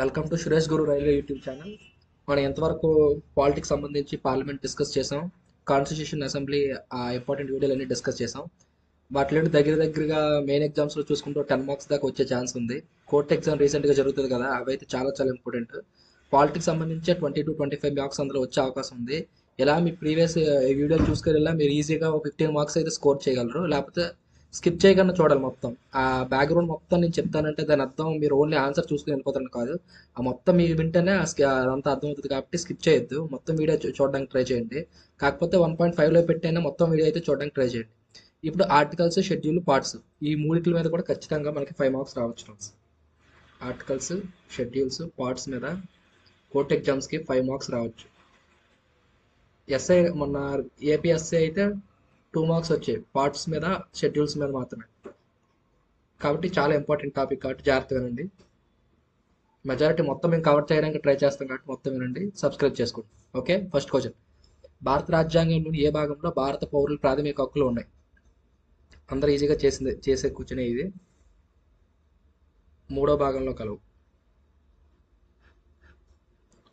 Welcome to Suresh Guru railway YouTube channel. మనం ఎంతవరకు politics సంబంధించి పార్లమెంట్ డిస్కస్ చేసాం, కాన్స్టిట్యూషన్ అసెంబ్లీ ఇంపార్టెంట్ వీడియోలన్నీ డిస్కస్ చేసాం. వాటిలో దగ్గరగా మెయిన్ ఎగ్జామ్స్లో చూసుకుంటూ 10 మార్క్స్ దాకా వచ్చే ఛాన్స్ ఉంది. కోర్ట్ ఎగ్జామ్ రీసెంట్గా జరుగుతుంది కదా, అవైతే చాలా ఇంపార్టెంట్. పాలిటిక్స్ సంబంధించి 20 to 25 మార్క్స్ అందులో వచ్చే అవకాశం ఉంది. ఇలా మీ ప్రీవియస్ వీడియో చూసుకెళ్ళా మీరు ఈజీగా 15 మార్క్స్ అయితే స్కోర్ చేయగలరు. లేకపోతే స్కిప్ చేయకుండా చూడాలి మొత్తం. ఆ బ్యాక్గ్రౌండ్ మొత్తం నేను చెప్తానంటే దాని అర్థం మీరు ఓన్లీ ఆన్సర్ చూసుకుని వెళ్ళిపోతాను కాదు. ఆ మొత్తం మీరు వింటేనే అదంతా అర్థమవుతుంది. కాబట్టి స్కిప్ చేయొద్దు, మొత్తం వీడియో చూడడానికి ట్రై చేయండి. కాకపోతే 1.5లో పెట్టైనా మొత్తం వీడియో అయితే చూడడానికి ట్రై చేయండి. ఇప్పుడు ఆర్టికల్స్, షెడ్యూల్, పార్ట్స్ ఈ మూడిట్ల మీద కూడా ఖచ్చితంగా మనకి 5 మార్క్స్ రావచ్చు. ఆర్టికల్స్, షెడ్యూల్స్, పార్ట్స్ మీద కోర్ట్ ఎగ్జామ్స్కి 5 మార్క్స్ రావచ్చు. ఎస్ఐ మొన్న ఏపీఎస్ఐ అయితే 2 మార్క్స్ వచ్చాయి పార్ట్స్ మీద, షెడ్యూల్స్ మీద మాత్రమే. కాబట్టి చాలా ఇంపార్టెంట్ టాపిక్ కాబట్టి జాగ్రత్తగా వినండి. మెజారిటీ మొత్తం మేము కవర్ చేయడానికి ట్రై చేస్తాం కాబట్టి మొత్తం వినండి, సబ్స్క్రైబ్ చేసుకోండి. Okay, first question. భారత రాజ్యాంగంలోని ఏ భాగంలో భారత పౌరుల ప్రాథమిక హక్కులు ఉన్నాయి? అందరూ ఈజీగా చేసే క్వశ్చన్ ఇది. 3వ భాగంలో కలవు.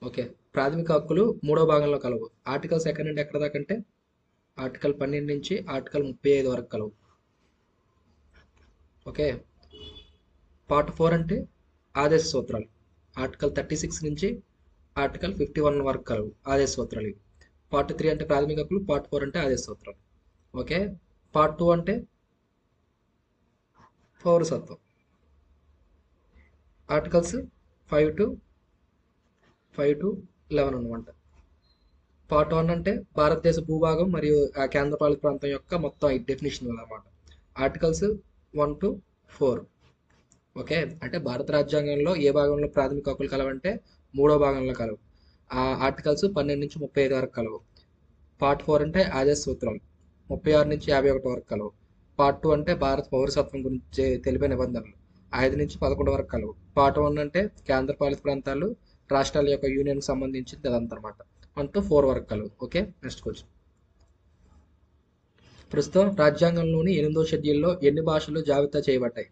ఓకే, ప్రాథమిక హక్కులు 3వ భాగంలో కలవు. ఆర్టికల్స్ ఎక్కడి నుండి ఎక్కడ దాకా అంటే ఆర్టికల్ 12 నుంచి ఆర్టికల్ 35 వరకు కలవు. ఓకే, పార్ట్ 4 అంటే ఆదేశ సూత్రాలు. ఆర్టికల్ 36 నుంచి ఆర్టికల్ 51 వరకు కలవు ఆదేశ సూత్రాలు ఇవి. పార్ట్ 3 అంటే ప్రాథమిక హక్కులు, పార్ట్ 4 అంటే ఆదేశ సూత్రాలు. ఓకే, పార్ట్ 2 అంటే పౌరసత్వం. ఆర్టికల్స్ 5 to 11 అనమాట. పార్ట్ 1 అంటే భారతదేశ భూభాగం మరియు ఆ కేంద్రపాలిత ప్రాంతం యొక్క మొత్తం డెఫినేషన్ అనమాట. Articles 1 to 4. ఓకే, అంటే భారత రాజ్యాంగంలో ఏ భాగంలో ప్రాథమిక హక్కులు కలవంటే 3వ భాగంలో కలవు. ఆ ఆర్టికల్స్ 12 నుంచి 35 వరకు కలవు. పార్ట్ 4 అంటే ఆదేశ సూత్రాలు 36 నుంచి 51 వరకు కలవు. పార్ట్ 2 అంటే భారత పౌరసత్వం గురించి తెలిపే నిబంధనలు 5 నుంచి 11 వరకు కలవు. పార్ట్ 1 అంటే కేంద్రపాలిత ప్రాంతాలు, రాష్ట్రాల యొక్క యూనియన్కి సంబంధించింది అదంతా అనమాట. 1 to 4 వరకు కలవు. Okay, next question. ప్రస్తుతం రాజ్యాంగంలోని 8వ షెడ్యూల్లో ఎన్ని భాషలు జాబితా చేయబడ్డాయి?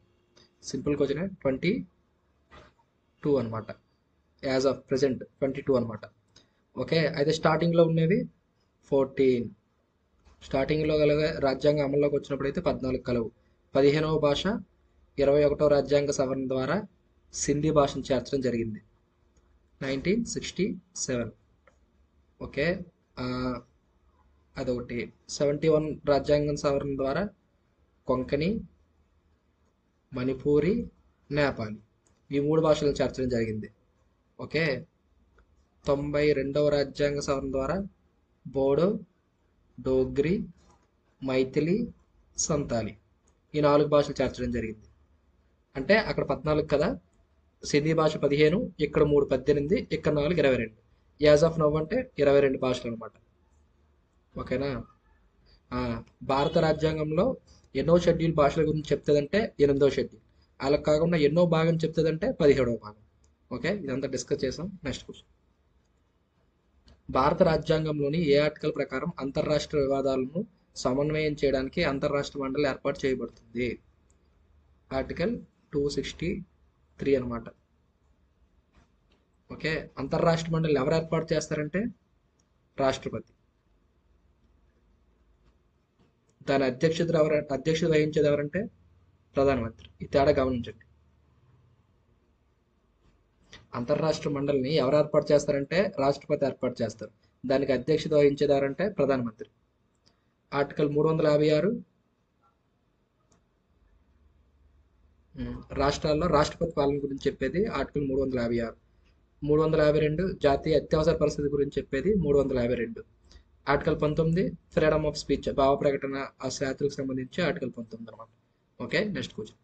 Simple question. 22 అనమాట. యాజ్ ఆఫ్ ప్రెసెంట్ 22 అనమాట. ఓకే, అయితే స్టార్టింగ్లో ఉండేవి 14. స్టార్టింగ్లో రాజ్యాంగం అమల్లోకి వచ్చినప్పుడు అయితే 14 కలవు. 15వ భాష 21వ రాజ్యాంగ సవరణ ద్వారా సింధీ భాషను చేర్చడం జరిగింది 1967. ఓకే, అదొకటి. 71 రాజ్యాంగం సవరణ ద్వారా కొంకణి, మణిపూరి, నేపాలి ఈ 3 భాషలను చేర్చడం జరిగింది. ఓకే, 92వ రాజ్యాంగ సవరణ ద్వారా బోడో, డోగ్రి, మైథిలి, సంతాలి ఈ 4 భాషలు చేర్చడం జరిగింది. అంటే అక్కడ 14 కదా, సింధీ భాష 15, ఇక్కడ 3 18, ఇక్కడ 4 22. యాజ్ ఆఫ్ నవ్ అంటే 22 భాషలు అనమాట. ఓకేనా. భారత రాజ్యాంగంలో ఎన్నో షెడ్యూల్ భాషల గురించి చెప్తుందంటే 8వ షెడ్యూల్. అలా కాకుండా ఎన్నో భాగం చెప్తుందంటే 17వ భాగం. ఓకే, ఇదంతా డిస్కస్ చేసాం. Next question. భారత రాజ్యాంగంలోని ఏ ఆర్టికల్ ప్రకారం అంతర్రాష్ట్ర వివాదాలను సమన్వయం చేయడానికి అంతర్రాష్ట్ర మండలి ఏర్పాటు చేయబడుతుంది? ఆర్టికల్ 263 అనమాట. ఓకే, అంతర్రాష్ట్ర మండలి ఎవరు ఏర్పాటు చేస్తారంటే రాష్ట్రపతి. దాని అధ్యక్షత వహించేది ఎవరంటే ప్రధానమంత్రి. ఈ తేడా గమనించండి. అంతర్రాష్ట్ర మండలిని ఎవరు ఏర్పాటు చేస్తారంటే రాష్ట్రపతి ఏర్పాటు చేస్తారు. దానికి అధ్యక్షత వహించేది ఎవరంటే ప్రధానమంత్రి. ఆర్టికల్ 356 రాష్ట్రాల్లో రాష్ట్రపతి పాలన గురించి చెప్పేది ఆర్టికల్ 356. 352 జాతీయ అత్యవసర పరిస్థితి గురించి చెప్పేది 352. ఆర్టికల్ 19 ఫ్రీడమ్ ఆఫ్ స్పీచ్, భావ ప్రకటన ఆ శాఖలకు సంబంధించి ఆర్టికల్ 19 అనమాట. Okay, next question.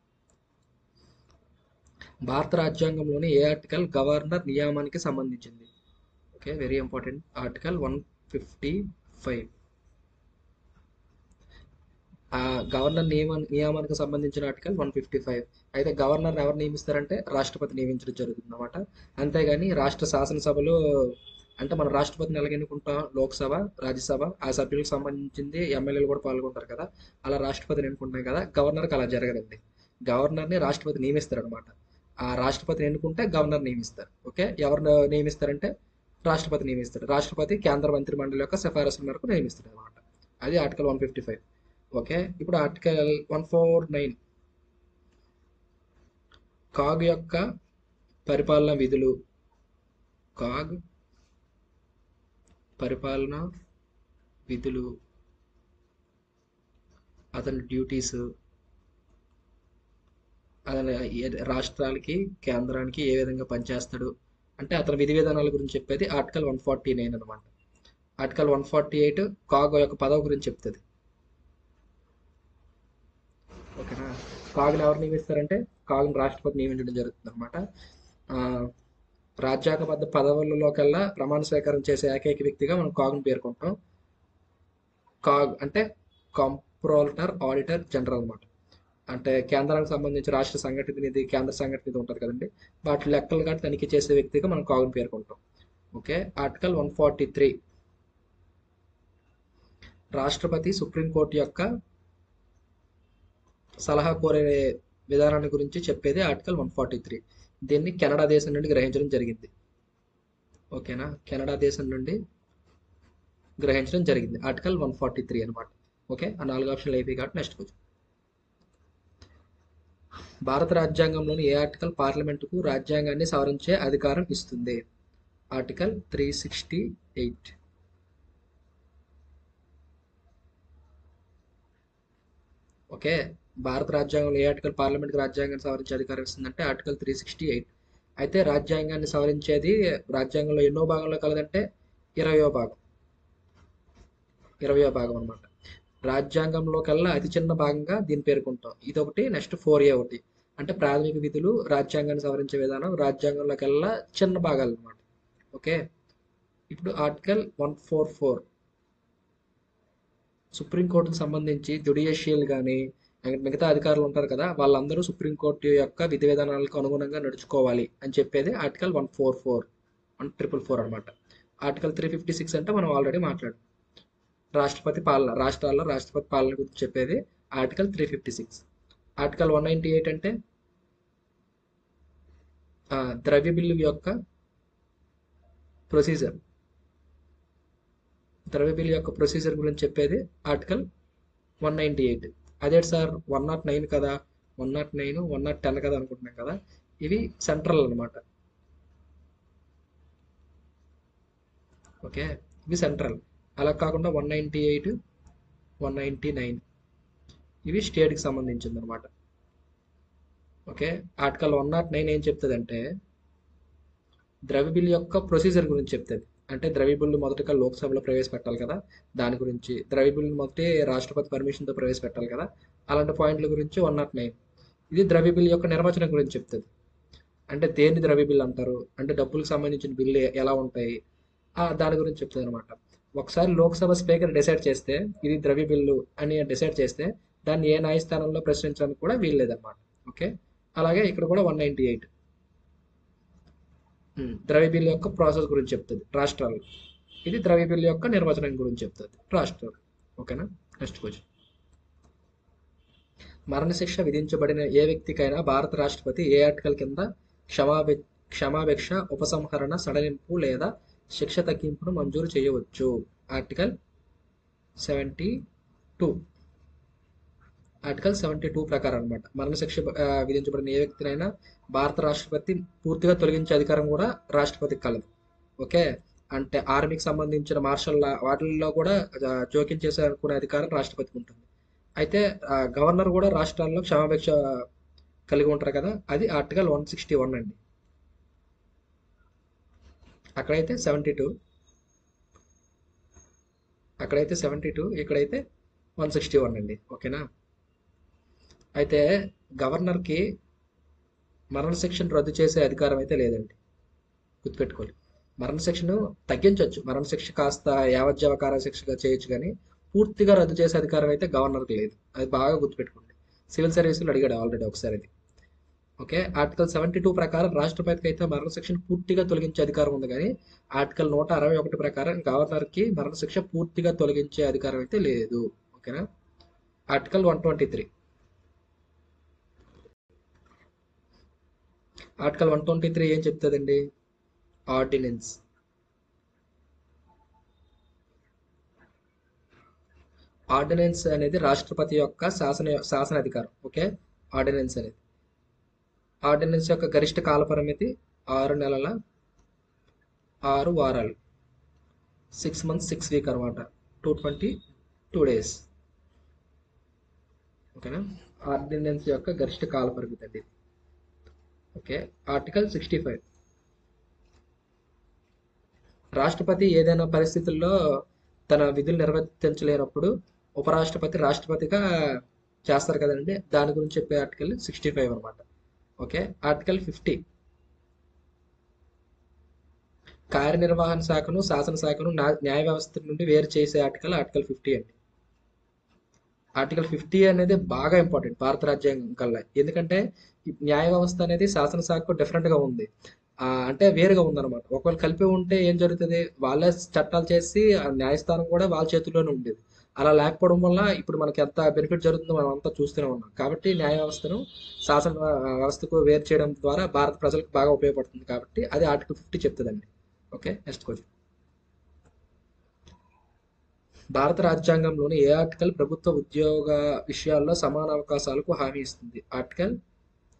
భారత రాజ్యాంగంలోని ఏ ఆర్టికల్ గవర్నర్ నియామానికి సంబంధించింది? Okay, very important. Article 155. Governor నియామానికి సంబంధించిన ఆర్టికల్ 155. అయితే గవర్నర్ ఎవరు నియమిస్తారంటే రాష్ట్రపతి నియమించడం జరుగుతుంది అనమాట. అంతేగాని రాష్ట్ర శాసనసభలో అంటే మన రాష్ట్రపతిని ఎలాగ ఎన్నుకుంటాం, లోక్సభ, రాజ్యసభ ఆ సభ్యులకు సంబంధించింది ఎమ్మెల్యేలు కూడా పాల్గొంటారు కదా, అలా రాష్ట్రపతిని ఎన్నుకుంటాం కదా. గవర్నర్కి అలా జరగదండి. గవర్నర్ని రాష్ట్రపతి నియమిస్తారు అనమాట. ఆ రాష్ట్రపతిని ఎన్నుకుంటే గవర్నర్ నియమిస్తారు. ఓకే, ఎవరు నియమిస్తారంటే రాష్ట్రపతి నియమిస్తాడు. రాష్ట్రపతి కేంద్ర మంత్రి మండలి యొక్క సిఫారసు మేరకు నియమిస్తాడు అనమాట. అది ఆర్టికల్ 155. ఓకే, ఇప్పుడు ఆర్టికల్ 149 కాగ్ యొక్క పరిపాలన విధులు. కాగ్ పరిపాలన విధులు, అతని డ్యూటీస్, అతని రాష్ట్రాలకి కేంద్రానికి ఏ విధంగా పనిచేస్తాడు అంటే అతని విధి విధానాల గురించి చెప్పేది ఆర్టికల్ 149 అనమాట. ఆర్టికల్ 148 కాగ్ యొక్క పదవి గురించి చెప్తుంది. ఓకేనా, కాగ్ని ఎవరు నియమిస్తారంటే కాగ్ని రాష్ట్రపతి నియమించడం జరుగుతుంది అనమాట. రాజ్యాంగబద్ధ పదవులలోకెల్లా ప్రమాణ స్వీకారం చేసే ఏకైక వ్యక్తిగా మనం కాగ్ని పేర్కొంటాం. కాగ్ అంటే కంప్ట్రోలర్ ఆడిటర్ జనరల్ అనమాట. అంటే కేంద్రానికి సంబంధించి రాష్ట్ర సంఘటన నిధి, కేంద్ర సంఘటన నిధి ఉంటుంది కదండి, వాటి లెక్కలుగా తనిఖీ చేసే వ్యక్తిగా మనం కాగ్ని పేర్కొంటాం. ఓకే, ఆర్టికల్ 143 రాష్ట్రపతి సుప్రీంకోర్టు యొక్క సలహా కోరే విధానాన్ని గురించి చెప్పేది ఆర్టికల్ 143. దీన్ని కెనడా దేశం నుండి గ్రహించడం జరిగింది. ఓకేనా, కెనడా దేశం నుండి గ్రహించడం జరిగింది ఆర్టికల్ 143 అనమాట. ఓకే, ఆ 4 ఆప్షన్లు అయిపోయి కాబట్టి నెక్స్ట్ క్వశ్చన్. భారత రాజ్యాంగంలోని ఏ ఆర్టికల్ పార్లమెంటుకు రాజ్యాంగాన్ని సవరించే అధికారం ఇస్తుంది? ఆర్టికల్ 368. ఓకే, భారత రాజ్యాంగంలో ఏ ఆర్టికల్ పార్లమెంట్కి రాజ్యాంగాన్ని సవరించే అధికారం ఇస్తుందంటే ఆర్టికల్ 368. అయితే రాజ్యాంగాన్ని సవరించేది రాజ్యాంగంలో ఎన్నో భాగంలో కలదంటే 20వ భాగం. 20వ భాగం అనమాట. రాజ్యాంగంలో కల్లా అతి చిన్న భాగంగా దీన్ని పేర్కొంటాం. ఇది ఒకటి, నెక్స్ట్ 4A ఒకటి. అంటే ప్రాథమిక విధులు, రాజ్యాంగాన్ని సవరించే విధానం, రాజ్యాంగంలో కల్లా చిన్న భాగాలు అనమాట. ఓకే, ఇప్పుడు ఆర్టికల్ 144 సుప్రీంకోర్టుకు సంబంధించి జ్యుడిషియల్ కానీ మిగతా అధికారులు ఉంటారు కదా, వాళ్ళందరూ సుప్రీంకోర్టు యొక్క విధి విధానాలకు అనుగుణంగా నడుచుకోవాలి అని చెప్పేది ఆర్టికల్ 144 1444 అనమాట. ఆర్టికల్ 356 అంటే మనం ఆల్రెడీ మాట్లాడాం. రాష్ట్రపతి పాలన, రాష్ట్రాల్లో రాష్ట్రపతి పాలన గురించి చెప్పేది ఆర్టికల్ 356. ఆర్టికల్ 198 అంటే ద్రవ్య బిల్లు యొక్క ప్రొసీజర్. ద్రవ్య బిల్లు యొక్క ప్రొసీజర్ గురించి చెప్పేది ఆర్టికల్ 198. అదే సార్ 109 కదా, 109 110 కదా అనుకుంటున్నాం కదా, ఇవి సెంట్రల్ అనమాట. ఓకే, ఇవి సెంట్రల్. అలా కాకుండా 198 199 ఇవి స్టేట్కి సంబంధించింది అనమాట. ఓకే, ఆర్టికల్ 109 ఏం చెప్తుందంటే ద్రవ్య బిల్లు యొక్క ప్రొసీజర్ గురించి చెప్తుంది. అంటే ద్రవ్య బిల్లు మొదటగా లోక్సభలో ప్రవేశపెట్టాలి కదా, దాని గురించి. ద్రవ్య బిల్లు మొదటి రాష్ట్రపతి పర్మిషన్తో ప్రవేశపెట్టాలి కదా, అలాంటి పాయింట్ల గురించి 109. ఇది ద్రవ్య బిల్లు యొక్క నిర్వచనం గురించి చెప్తుంది. అంటే దేన్ని ద్రవ్య బిల్లు అంటారు అంటే డబ్బులకు సంబంధించిన బిల్లు ఎలా ఉంటాయి, దాని గురించి చెప్తుంది అనమాట. ఒకసారి లోక్సభ స్పీకర్ డిసైడ్ చేస్తే ఇది ద్రవ్య బిల్లు అని డిసైడ్ చేస్తే దాన్ని ఏ న్యాయస్థానంలో ప్రశ్నించడానికి కూడా వీల్లేదన్నమాట. ఓకే, అలాగే ఇక్కడ కూడా 198 ద్రవ్య బిల్లు యొక్క ప్రాసెస్ గురించి చెప్తుంది రాష్ట్రాలు. ఇది ద్రవ్య బిల్లు యొక్క నిర్వచనం గురించి చెప్తుంది రాష్ట్రాలు. ఓకేనా, నెక్స్ట్ క్వశ్చన్. మరణశిక్ష విధించబడిన ఏ వ్యక్తికైనా భారత రాష్ట్రపతి ఏ ఆర్టికల్ కింద క్షమాభిక్ష, ఉపసంహరణ, సడలింపు లేదా శిక్ష తగ్గింపును మంజూరు చేయవచ్చు? ఆర్టికల్ 72. ఆర్టికల్ 72 ప్రకారం అనమాట. మరణశిక్ష విధించబడిన ఏ వ్యక్తినైనా భారత రాష్ట్రపతి పూర్తిగా తొలగించే అధికారం కూడా రాష్ట్రపతికి కలదు. ఓకే, అంటే ఆర్మీకి సంబంధించిన మార్షల్ వాటిల్లో కూడా జోక్యం చేసే అనుకునే అధికారం రాష్ట్రపతికి ఉంటుంది. అయితే గవర్నర్ కూడా రాష్ట్రాల్లో క్షమాభిక్ష కలిగి ఉంటారు కదా, అది ఆర్టికల్ 161 అండి. అక్కడైతే 72, ఇక్కడైతే 161 అండి. ఓకేనా, అయితే గవర్నర్కి మరణశిక్షను రద్దు చేసే అధికారం అయితే లేదండి, గుర్తుపెట్టుకోవాలి. మరణశిక్షను తగ్గించవచ్చు, మరణశిక్ష కాస్త యావజ్జీవ కారాశిక్షగా చేయొచ్చు, కానీ పూర్తిగా రద్దు చేసే అధికారం అయితే గవర్నర్కి లేదు. అది బాగా గుర్తుపెట్టుకోండి. సివిల్ సర్వీసులు అడిగాడు ఆల్రెడీ ఒకసారి అది. ఓకే, ఆర్టికల్ 72 ప్రకారం రాష్ట్రపతికి అయితే మరణశిక్షను పూర్తిగా తొలగించే అధికారం ఉంది, కానీ ఆర్టికల్ 161 ప్రకారం గవర్నర్కి మరణశిక్ష పూర్తిగా తొలగించే అధికారం అయితే లేదు. ఓకేనా, ఆర్టికల్ 123 ఆర్టికల్ 123 ఏం చెప్తుందండి? ఆర్డినెన్స్. ఆర్డినెన్స్ అనేది రాష్ట్రపతి యొక్క శాసనాధికారం. ఓకే. ఆర్డినెన్స్ అనేది, ఆర్డినెన్స్ యొక్క గరిష్ట కాల పరిమితి 6 నెలల 6 వారాలు, 6 months 6 week అనమాట, 222 days. ఓకేనా? ఆర్డినెన్స్ యొక్క గరిష్ట కాల పరిమితి అండి. ఓకే. ఆర్టికల్ 65, రాష్ట్రపతి ఏదైనా పరిస్థితుల్లో తన విధులు నిర్వర్తించలేనప్పుడు ఉపరాష్ట్రపతి రాష్ట్రపతిగా చేస్తారు కదండి, దాని గురించి చెప్పే ఆర్టికల్ 65 అనమాట. ఓకే. ఆర్టికల్ 50, కార్యనిర్వహణ శాఖను శాసనశాఖను న్యాయ వ్యవస్థ నుండి వేరు చేసే ఆర్టికల్ 50 అండి. ఆర్టికల్ 50 అనేది బాగా ఇంపార్టెంట్ భారత రాజ్యాంగం కల్లా, ఎందుకంటే ఈ న్యాయ వ్యవస్థ అనేది శాసనశాఖకు డిఫరెంట్గా ఉంది. అంటే వేరుగా ఉందన్నమాట. ఒకవేళ కలిపి ఉంటే ఏం జరుగుతుంది, వాళ్ళే చట్టాలు చేసి ఆ న్యాయస్థానం కూడా వాళ్ళ చేతుల్లోనే ఉండేది. అలా లేకపోవడం వల్ల ఇప్పుడు మనకి ఎంత బెనిఫిట్ జరుగుతుందో మనం అంతా చూస్తూనే ఉన్నాం. కాబట్టి న్యాయ వ్యవస్థను శాసన వ్యవస్థకు వేరు చేయడం ద్వారా భారత ప్రజలకు బాగా ఉపయోగపడుతుంది. కాబట్టి అది ఆర్టికల్ 50 చెప్తుందండి. ఓకే. Next question. భారత రాజ్యాంగంలోని ఏ ఆర్టికల్ ప్రభుత్వ ఉద్యోగ విషయాల్లో సమాన అవకాశాలకు హామీ ఇస్తుంది? ఆర్టికల్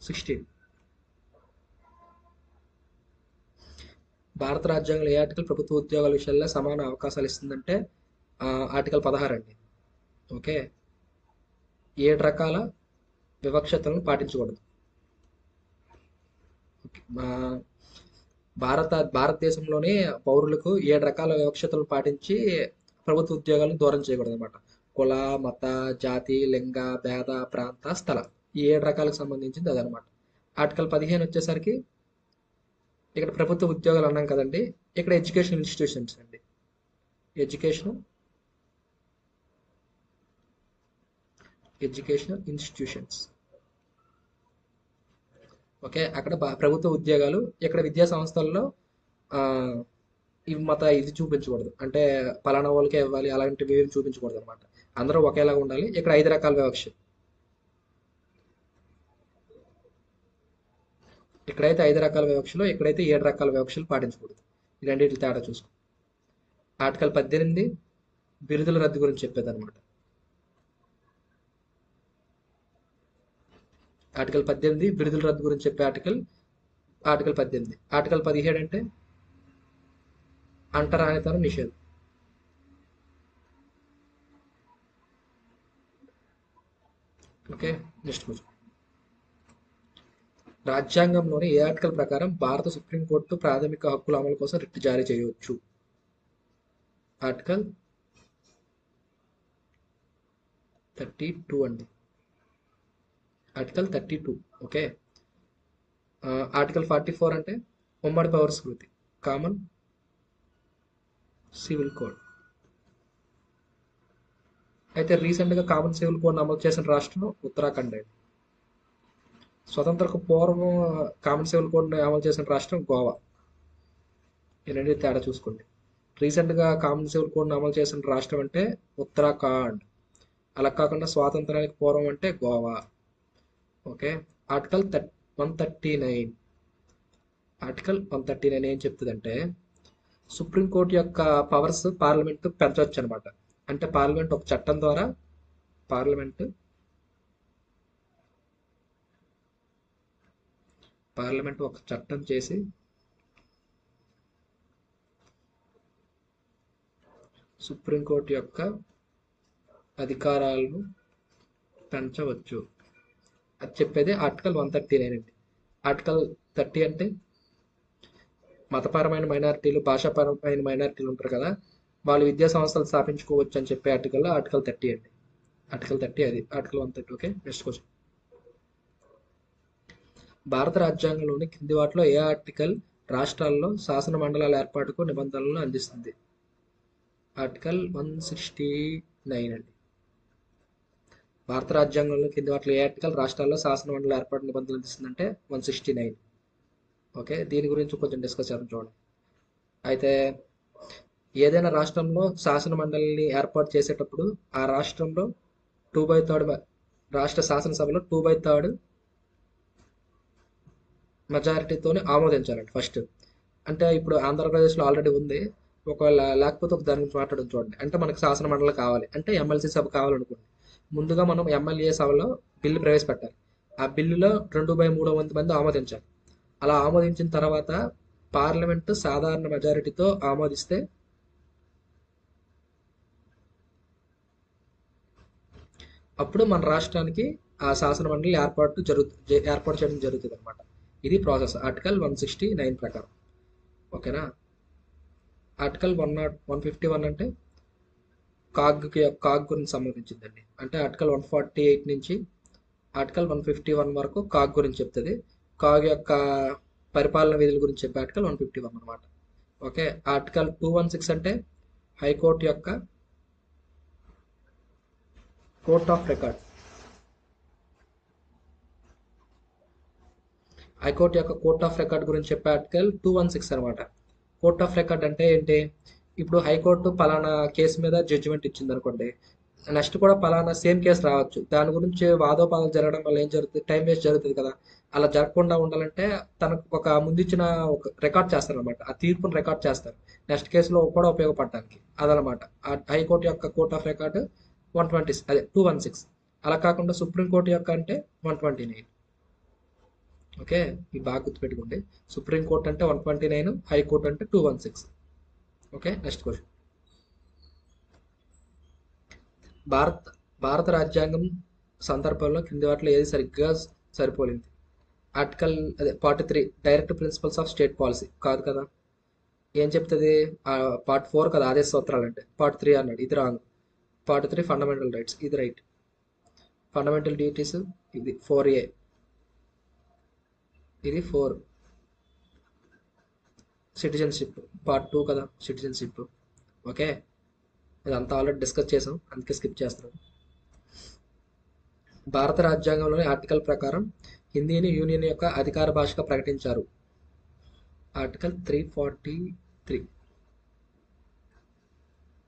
16. భారత రాజ్యాంగంలో ఏ ఆర్టికల్ ప్రభుత్వ ఉద్యోగాల విషయాల్లో సమాన అవకాశాలు ఇస్తుందంటే ఆర్టికల్ 16 అండి. ఓకే. 7 రకాల వివక్షతలను పాటించకూడదు. భారతదేశంలోని పౌరులకు 7 రకాల వివక్షతలను పాటించి ప్రభుత్వ ఉద్యోగాలను దూరం చేయకూడదు అనమాట. కుల, మత, జాతి, లింగ, భేద, ప్రాంత, స్థల, ఈ 7 రకాలకు సంబంధించింది అదనమాట. ఆర్టికల్ 15 వచ్చేసరికి ఇక్కడ ప్రభుత్వ ఉద్యోగాలు అన్నాం కదండి, ఇక్కడ ఎడ్యుకేషన్ ఇన్స్టిట్యూషన్స్ అండి. Educational institutions. ఓకే. అక్కడ ప్రభుత్వ ఉద్యోగాలు, ఇక్కడ విద్యా సంస్థల్లో ఇది చూపించకూడదు, అంటే పలానా వాళ్ళకే ఇవ్వాలి అలాంటివి ఏమి చూపించకూడదు అనమాట. అందరూ ఒకేలాగా ఉండాలి. ఇక్కడ 5 రకాల వివక్ష, ఇక్కడైతే 5 రకాల వివక్షలు, ఇక్కడైతే 7 రకాల వివక్షలు పాటించకూడదు. ఈ రెండింటి తేడా చూసుకో. ఆర్టికల్ 18 బిరుదుల రద్దు గురించి చెప్పేది అనమాట. ఆర్టికల్ 18 బిరుదుల రద్దు గురించి చెప్పే ఆర్టికల్ 18. ఆర్టికల్ 17 అంటే అంటరానితనం నిషేధం. ఓకే. Next question. రాజ్యాంగంలోని ఏ ఆర్టికల్ ప్రకారం భారత సుప్రీంకోర్టు ప్రాథమిక హక్కుల అమలు కోసం రిట్ జారీ చేయవచ్చు? ఆర్టికల్ 32 అండి. ఆర్టికల్ 32. ఓకే. ఆర్టికల్ 44 అంటే ఉమ్మడి పౌర స్మృతి, కామన్ సివిల్ కోడ్. అయితే రీసెంట్గా కామన్ సివిల్ కోడ్ అమలు చేసిన రాష్ట్రం ఉత్తరాఖండ్ అండి. స్వతంత్రకు పూర్వం కామన్ సివిల్ కోడ్ని అమలు చేసిన రాష్ట్రం గోవా. ఈ రెండు తేడా చూసుకోండి. రీసెంట్గా కామన్ సివిల్ కోడ్ని అమలు చేసిన రాష్ట్రం అంటే ఉత్తరాఖండ్. అలా కాకుండా స్వాతంత్రానికి పూర్వం అంటే గోవా. ఓకే. ఆర్టికల్ 139. ఆర్టికల్ 139 ఏం చెప్తుందంటే సుప్రీంకోర్టు యొక్క పవర్స్ పార్లమెంటు పెంచవచ్చు అనమాట. అంటే పార్లమెంట్ ఒక చట్టం ద్వారా పార్లమెంట్ ఒక చట్టం చేసి సుప్రీంకోర్టు యొక్క అధికారాలను పెంచవచ్చు. అది చెప్పేది ఆర్టికల్ 139 అండి. ఆర్టికల్ 30 అంటే మతపరమైన మైనారిటీలు, భాషాపరమైన మైనారిటీలు ఉంటారు కదా, వాళ్ళు విద్యా సంస్థలు స్థాపించుకోవచ్చు అని చెప్పే ఆర్టికల్ 30 అండి. ఆర్టికల్ 30 అది ఆర్టికల్ 130. ఓకే. Next question. భారత రాజ్యాంగంలోని కింది వాటిలో ఏ ఆర్టికల్ రాష్ట్రాల్లో శాసన మండలాల ఏర్పాటుకు నిబంధనలను అందిస్తుంది? ఆర్టికల్ 169 అండి. భారత రాజ్యాంగంలో కింది వాటిలో ఏ ఆర్టికల్ రాష్ట్రాల్లో శాసన మండల ఏర్పాటు నిబంధనలు అందిస్తుందంటే 169. ఓకే. దీని గురించి కొంచెం డిస్కస్ చేద్దాం చూడండి. అయితే ఏదైనా రాష్ట్రంలో శాసన మండలిని ఏర్పాటు చేసేటప్పుడు ఆ రాష్ట్రంలో 2/3 రాష్ట్ర శాసనసభలో 2/3 మెజారిటీతోనే ఆమోదించాలండి ఫస్ట్. అంటే ఇప్పుడు ఆంధ్రప్రదేశ్లో ఆల్రెడీ ఉంది. ఒకవేళ లేకపోతే ఒక దాని గురించి మాట్లాడడం చూడండి. అంటే మనకు శాసన మండలి కావాలి అంటే ఎమ్మెల్సీ సభ కావాలనుకోండి. ముందుగా మనం ఎమ్మెల్యే సభలో బిల్లు ప్రవేశపెట్టాలి. ఆ బిల్లులో 2/3 మంది ఆమోదించాలి. అలా ఆమోదించిన తర్వాత పార్లమెంటు సాధారణ మెజారిటీతో ఆమోదిస్తే అప్పుడు మన రాష్ట్రానికి ఆ శాసన మండలి ఏర్పాటు చేయడం జరుగుతుంది అనమాట. ఇది ప్రాసెస్ ఆర్టికల్ 169 ప్రకారం. ఓకేనా. ఆర్టికల్ 151 అంటే కాగ్ గురించి సంబంధించిందండి. అంటే ఆర్టికల్ 148 నుంచి ఆర్టికల్ 151 వరకు కాగ్ గురించి చెప్తుంది. కాగ్ యొక్క పరిపాలన విధుల గురించి చెప్పే ఆర్టికల్ 151 అనమాట. ఓకే. ఆర్టికల్ 216 అంటే హైకోర్టు యొక్క కోర్ట్ ఆఫ్ రికార్డ్. హైకోర్టు యొక్క కోర్ట్ ఆఫ్ రికార్డ్ గురించి చెప్పే ఆర్టికల్ 216 అనమాట. కోర్ట్ ఆఫ్ రికార్డ్ అంటే ఏంటి? ఇప్పుడు హైకోర్టు పలానా కేసు మీద జడ్జిమెంట్ ఇచ్చింది అనుకోండి. నెక్స్ట్ కూడా పలానా సేమ్ కేసు రావచ్చు. దాని గురించి వాదోపాదాలు జరగడం వల్ల ఏం జరుగుతుంది? టైం వేస్ట్ జరుగుతుంది కదా. అలా జరగకుండా ఉండాలంటే తనకు ఒక ముందిచ్చిన ఒక రికార్డ్ చేస్తారనమాట. ఆ తీర్పును రికార్డ్ చేస్తారు. నెక్స్ట్ కేసులో కూడా ఉపయోగపడడానికి అదనమాట. ఆ హైకోర్టు యొక్క కోర్ట్ ఆఫ్ రికార్డు 120 అదే 216. అలా కాకుండా సుప్రీంకోర్టు యొక్క అంటే 129. ఓకే. ఇవి బాగా గుర్తుపెట్టుకోండి. సుప్రీంకోర్టు అంటే 129, హైకోర్టు అంటే 216. ఓకే. Next question. భారత్ భారత రాజ్యాంగం సందర్భంలో కింది వాటిలో ఏది సరిగ్గా సరిపోలింది? ఆర్టికల్ అదే 43 direct principles of state policy కాదు కదా. ఏం చెప్తుంది? పార్ట్ 4 కదా ఆదేశ సూత్రాలు అంటే. పార్ట్ 3 అన్నాడు, ఇది రాంగ్. పార్ట్ 3 ఫండమెంటల్ రైట్స్, ఇది రైట్. ఫండమెంటల్ డ్యూటీస్ ఇది 4A, ఇది 4. సిటిజన్షిప్ పార్ట్ 2 కదా సిటిజన్షిప్. ఓకే. ఇదంతా ఆల్రెడీ డిస్కస్ చేసాం, అందుకే స్కిప్ చేస్తున్నాం. భారత రాజ్యాంగంలోని ఆర్టికల్ ప్రకారం హిందీని యూనియన్ యొక్క అధికార భాషగా ప్రకటించారు. ఆర్టికల్ 343.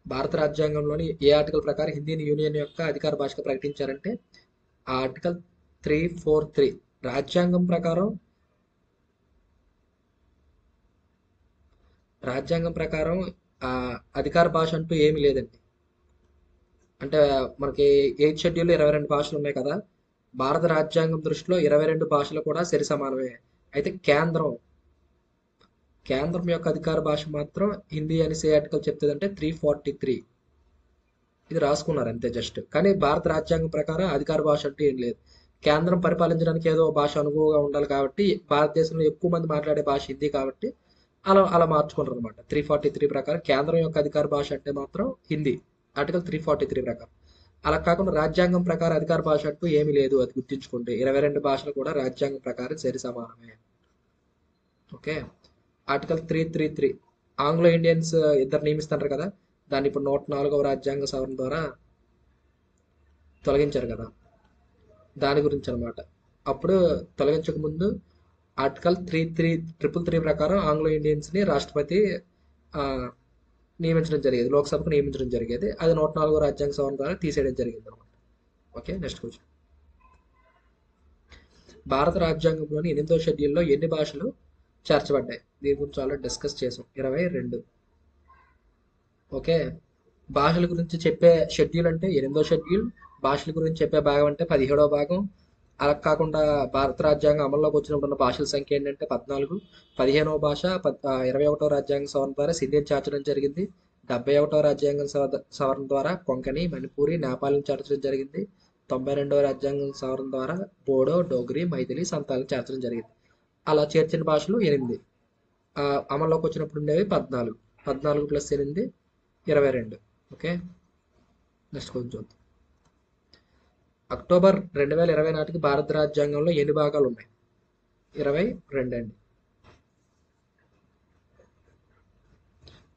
భారత రాజ్యాంగంలోని ఏ ఆర్టికల్ ప్రకారం హిందీని యూనియన్ యొక్క అధికార భాషగా ప్రకటించారంటే ఆ ఆర్టికల్ 343. రాజ్యాంగం ప్రకారం ఆ అధికార భాష అంటూ ఏమీ లేదండి. అంటే మనకి 8th షెడ్యూల్ 22 భాషలు ఉన్నాయి కదా. భారత రాజ్యాంగం దృష్టిలో 22 భాషలు కూడా సరి సమానమే. అయితే కేంద్రం యొక్క అధికార భాష మాత్రం హిందీ అని ఏ ఆర్టికల్ చెప్తుందంటే 343. ఇది రాసుకున్నారు అంతే జస్ట్. కానీ భారత రాజ్యాంగం ప్రకారం అధికార భాష అంటూ ఏం లేదు. కేంద్రం పరిపాలించడానికి ఏదో భాష అనుగుణంగా ఉండాలి కాబట్టి భారతదేశంలో ఎక్కువ మంది మాట్లాడే భాష హిందీ కాబట్టి అలా అలా మార్చుకున్నారు అనమాట. 343 ప్రకారం కేంద్రం యొక్క అధికార భాష అంటే మాత్రం హిందీ, ఆర్టికల్ 343 ప్రకారం. అలా కాకుండా రాజ్యాంగం ప్రకారం అధికార భాష అంటూ ఏమీ లేదు, అది గుర్తుంచుకోండి. 22 భాషలు కూడా రాజ్యాంగం ప్రకారం సరి సమానమే. ఓకే. ఆర్టికల్ 333 ఆంగ్లో ఇండియన్స్ ఇద్దరు నియమిస్తారు కదా. దాన్ని ఇప్పుడు 104వ రాజ్యాంగ సవరణ ద్వారా తొలగించారు కదా, దాని గురించి అనమాట. అప్పుడు తొలగించక ముందు ఆర్టికల్ 333 ప్రకారం ఆంగ్లో ఇండియన్స్ని రాష్ట్రపతి ఆ, నియమించడం జరిగేది, లోక్సభకు నియమించడం జరిగేది. అది 104వ రాజ్యాంగ సవరణ ద్వారా తీసేయడం జరిగింది అనమాట. ఓకే. Next question. భారత రాజ్యాంగంలోని 8వ షెడ్యూల్లో ఎన్ని భాషలు చేర్చబడ్డాయి? దీని గురించి ఆల్రెడీ డిస్కస్ చేసాం. 22. ఓకే. భాషల గురించి చెప్పే షెడ్యూల్ అంటే 8వ షెడ్యూల్. భాషల గురించి చెప్పే భాగం అంటే 17వ భాగం. అలా కాకుండా భారత రాజ్యాంగం అమల్లోకి వచ్చినప్పుడు ఉన్న భాషల సంఖ్య ఏంటంటే 14. 15వ భాష 21వ రాజ్యాంగ సవరణ ద్వారా సింధిని చేర్చడం జరిగింది. 71వ రాజ్యాంగ సవరణ ద్వారా కొంకణి, మణిపూరి, నేపాల్ని చేర్చడం జరిగింది. 92వ రాజ్యాంగ సవరణ ద్వారా బోడో, డోగ్రి, మైథిలి, సంతాల్ని చేర్చడం జరిగింది. అలా చేర్చిన భాషలు 8. అమల్లోకి వచ్చినప్పుడు ఉండేవి 14. 14 + 8 22. ఓకే. నెక్స్ట్ కొంచెం చూద్దాం. అక్టోబర్ 2020 నాటికి భారత రాజ్యాంగంలో ఎన్ని భాగాలు ఉన్నాయి? 22 అండి.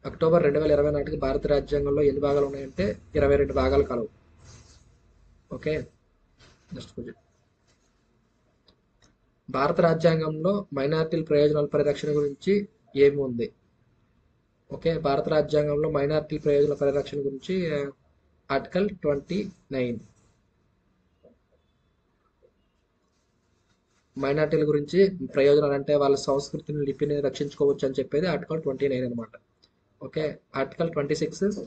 అక్టోబర్ 2020 నాటికి భారత రాజ్యాంగంలో ఎన్ని భాగాలు ఉన్నాయంటే 22 భాగాలు కలవు. ఓకే. Next question. భారత రాజ్యాంగంలో మైనారిటీల ప్రయోజనాల పరిరక్షణ గురించి ఏమి ఉంది? ఓకే. భారత రాజ్యాంగంలో మైనారిటీల ప్రయోజనాల పరిరక్షణ గురించి ఆర్టికల్ 29. మైనార్టీల గురించి ప్రయోజనాలు అంటే వాళ్ళ సంస్కృతిని లిపిని రక్షించుకోవచ్చు అని చెప్పేది ఆర్టికల్ 29 అనమాట. ఓకే. ఆర్టికల్ 26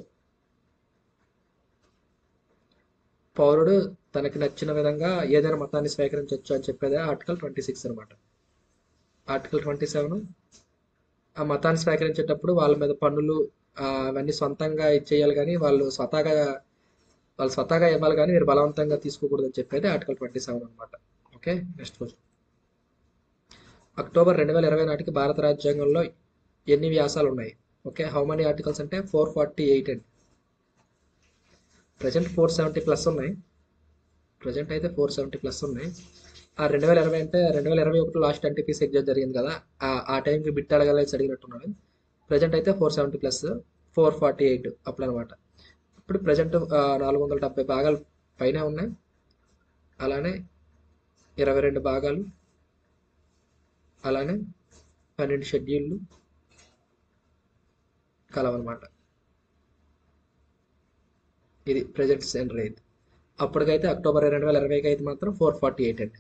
పౌరుడు తనకి నచ్చిన విధంగా ఏదైనా మతాన్ని స్వీకరించవచ్చు అని చెప్పేది ఆర్టికల్ 26 అనమాట. ఆర్టికల్ 27 ఆ మతాన్ని స్వీకరించేటప్పుడు వాళ్ళ మీద పన్నులు అవన్నీ సొంతంగా ఇచ్చేయాలి, కానీ వాళ్ళు స్వతహాగా ఇవ్వాలి, కానీ మీరు బలవంతంగా తీసుకోకూడదు అని చెప్పేది ఆర్టికల్ 27 అనమాట. ఓకే. Next question. అక్టోబర్ 2020 నాటికి భారత రాజ్యాంగంలో ఎన్ని వ్యాసాలు ఉన్నాయి? ఓకే. హౌ మెనీ ఆర్టికల్స్ అంటే 448 అండి. ప్రజెంట్ 470 ప్లస్ ఉన్నాయి. ప్రజెంట్ అయితే 470 ప్లస్ ఉన్నాయి. ఆ 2020 అంటే 2021 లాస్ట్ ఎన్టీపీసీ ఎగ్జామ్ జరిగింది కదా, ఆ టైంకి బిట్ అడగాలని అడిగినట్టున్నాడు. ప్రజెంట్ అయితే 470 ప్లస్ 448 అప్పుడు అనమాట. ఇప్పుడు ప్రజెంట్ 470 భాగాలు పైన ఉన్నాయి. అలానే 22 భాగాలు, అలానే 12 షెడ్యూళ్ళు కలవన్నమాట. ఇది ప్రజెంట్ సెంటర్ అయితే. అప్పటికైతే అక్టోబర్ 2020కి అయితే మాత్రం 448 అండి.